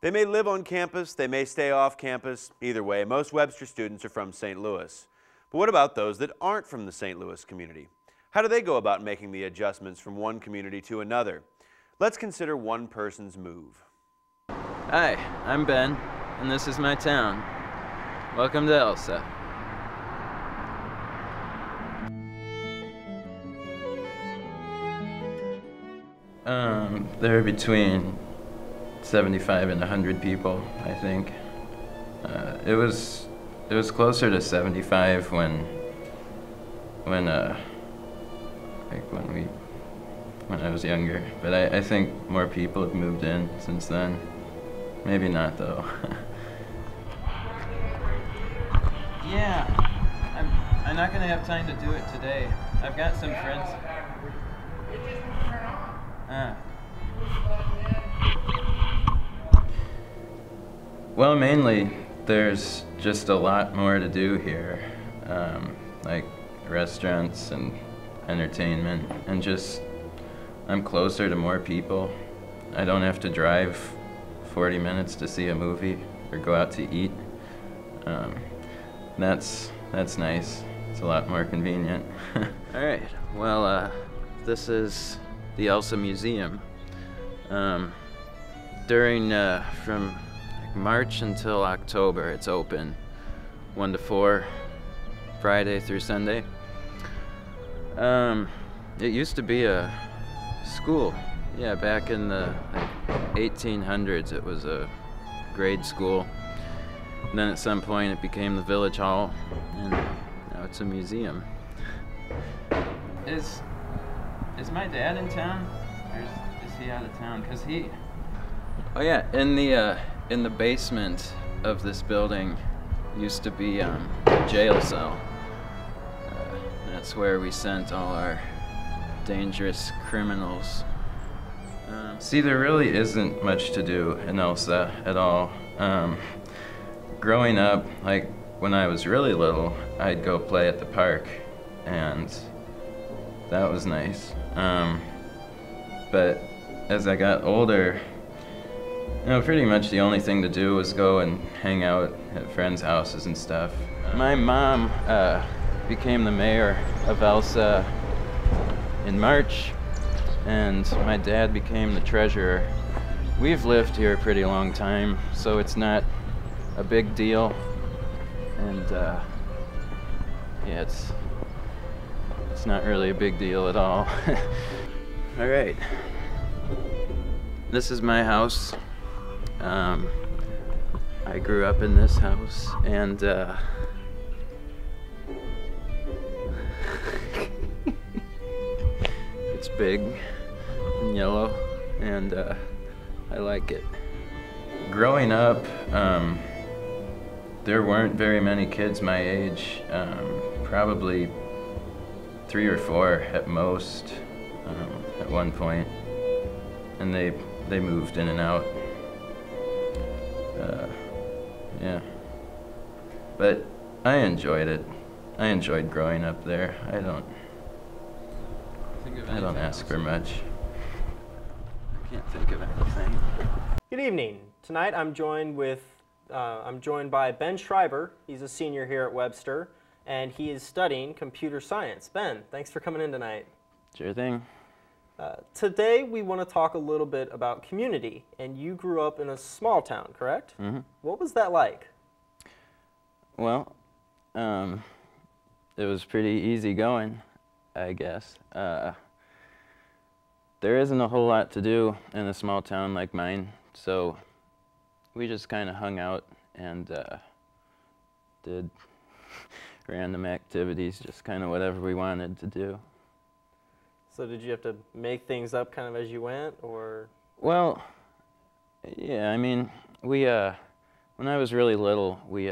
They may live on campus, they may stay off campus. Either way, most Webster students are from St. Louis. But what about those that aren't from the St. Louis community? How do they go about making the adjustments from one community to another? Let's consider one person's move. Hi, I'm Ben, and this is my town. Welcome to Elsah. There are between 75 and 100 people, I think. It was closer to 75 when I was younger, but I think more people have moved in since then. Maybe not though. Yeah, I'm not gonna have time to do it today. I've got some friends. Well, mainly there's just a lot more to do here, like restaurants and entertainment, and just I'm closer to more people. I don't have to drive 40 minutes to see a movie or go out to eat. That's nice. It's a lot more convenient. All right. Well, this is the Elsah Museum. During from March until October, it's open 1 to 4, Friday through Sunday. It used to be a school. Yeah, back in the 1800s, it was a grade school. And then at some point, it became the village hall, and now it's a museum. Is my dad in town, or is he out of town? Cause he. Oh yeah, in the basement of this building used to be a jail cell. That's where we sent all our dangerous criminals. See, there really isn't much to do in Elsah at all. Growing up, like when I was really little, I'd go play at the park, and that was nice. But as I got older, pretty much the only thing to do was go and hang out at friends' houses and stuff. My mom became the mayor of Elsah in March, and my dad became the treasurer. We've lived here a pretty long time, so it's not a big deal, and yeah, it's not really a big deal at all. All right, this is my house. I grew up in this house, and it's big and yellow, and I like it. Growing up, there weren't very many kids my age, probably 3 or 4 at most at one point, and they moved in and out. Yeah, but I enjoyed it. I enjoyed growing up there. I don't ask for much. I can't think of anything. Good evening. Tonight I'm joined by Ben Schreiber. He's a senior here at Webster, and he is studying computer science. Ben, thanks for coming in tonight. Sure thing. Today we want to talk a little bit about community, and you grew up in a small town, correct? Mm-hmm. What was that like? Well, it was pretty easy going, I guess. There isn't a whole lot to do in a small town like mine, so we just kind of hung out and did random activities, just kind of whatever we wanted to do. So did you have to make things up kind of as you went, or? Well, yeah, I mean, when I was really little, we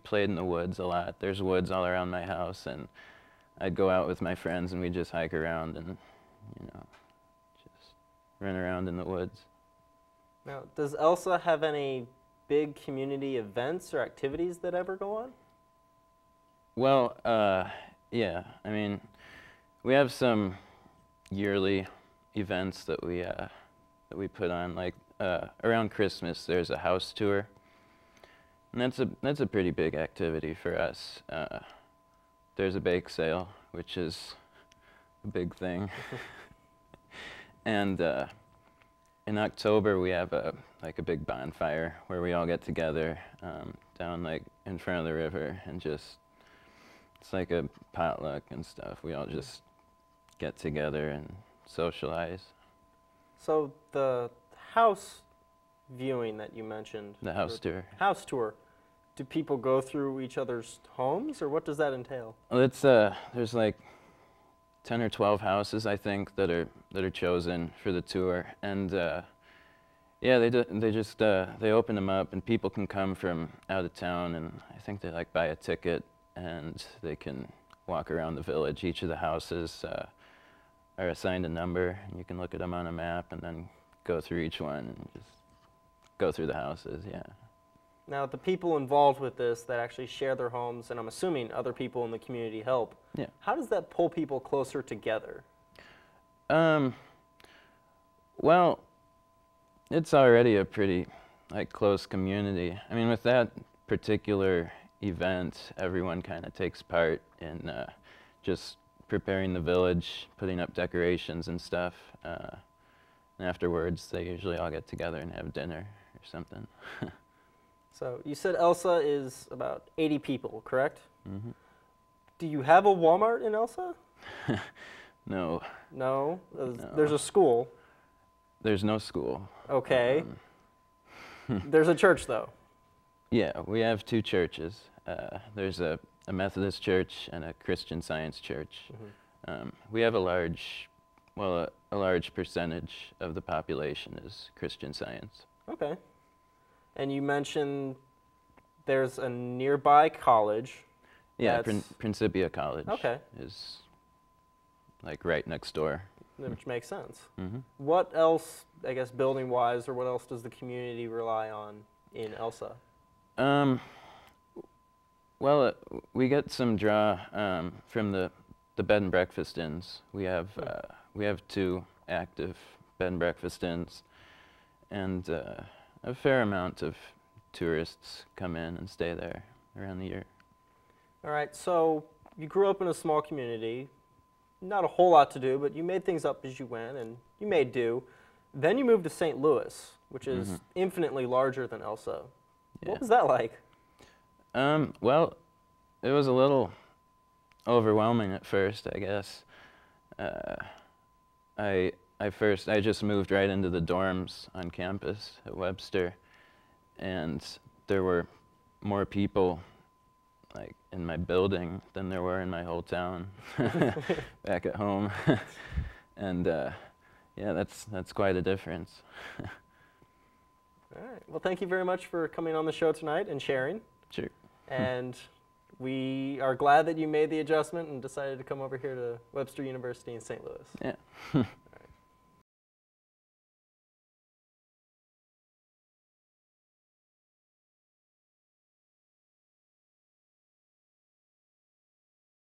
played in the woods a lot. There's woods all around my house, and I'd go out with my friends and we'd just hike around and, just run around in the woods. Now, does Elsah have any big community events or activities that ever go on? Well, yeah, I mean, we have some yearly events that we put on. Like around Christmas, there's a house tour. And that's a pretty big activity for us. There's a bake sale, which is a big thing. And in October, we have a big bonfire where we all get together down like in front of the river and just, it's like a potluck and stuff. We all just get together and socialize. So the house viewing that you mentioned. The house tour. House tour. Do people go through each other's homes, or what does that entail? Well, it's there's like 10 or 12 houses, I think, that are chosen for the tour, and yeah, they open them up, and people can come from out of town, and I think they like buy a ticket, and they can walk around the village. Each of the houses are assigned a number, and you can look at them on a map, and then go through each one and just go through the houses. Yeah. Now, the people involved with this that actually share their homes, and I'm assuming other people in the community help, Yeah. how does that pull people closer together? Well, it's already a pretty close community. I mean, with that particular event, everyone kind of takes part in just preparing the village, putting up decorations and stuff. And afterwards, they usually all get together and have dinner or something. So you said Elsah is about 80 people, correct? Mm-hmm. Do you have a Walmart in Elsah? No. No? No. There's a school. There's no school. Okay. There's a church, though. Yeah, we have two churches. There's a Methodist church and a Christian Science church. Mm-hmm. We have a large percentage of the population is Christian Science. Okay. And you mentioned there's a nearby college. Yeah, Principia College Okay. is like right next door. Which makes sense. Mm-hmm. What else, I guess, building-wise, or what else does the community rely on in Elsah? Well, we get some draw from the bed and breakfast inns. We have two active bed and breakfast inns, and a fair amount of tourists come in and stay there around the year. All right, so you grew up in a small community, not a whole lot to do, but you made things up as you went, and you made do. Then you moved to St. Louis, which is infinitely larger than Elsah. Yeah. What was that like? Well, it was a little overwhelming at first, I guess. I just moved right into the dorms on campus at Webster, and there were more people like in my building than there were in my whole town back at home. And yeah, that's quite a difference. All right. Well, thank you very much for coming on the show tonight and sharing. Sure. And we are glad that you made the adjustment and decided to come over here to Webster University in St. Louis. Yeah.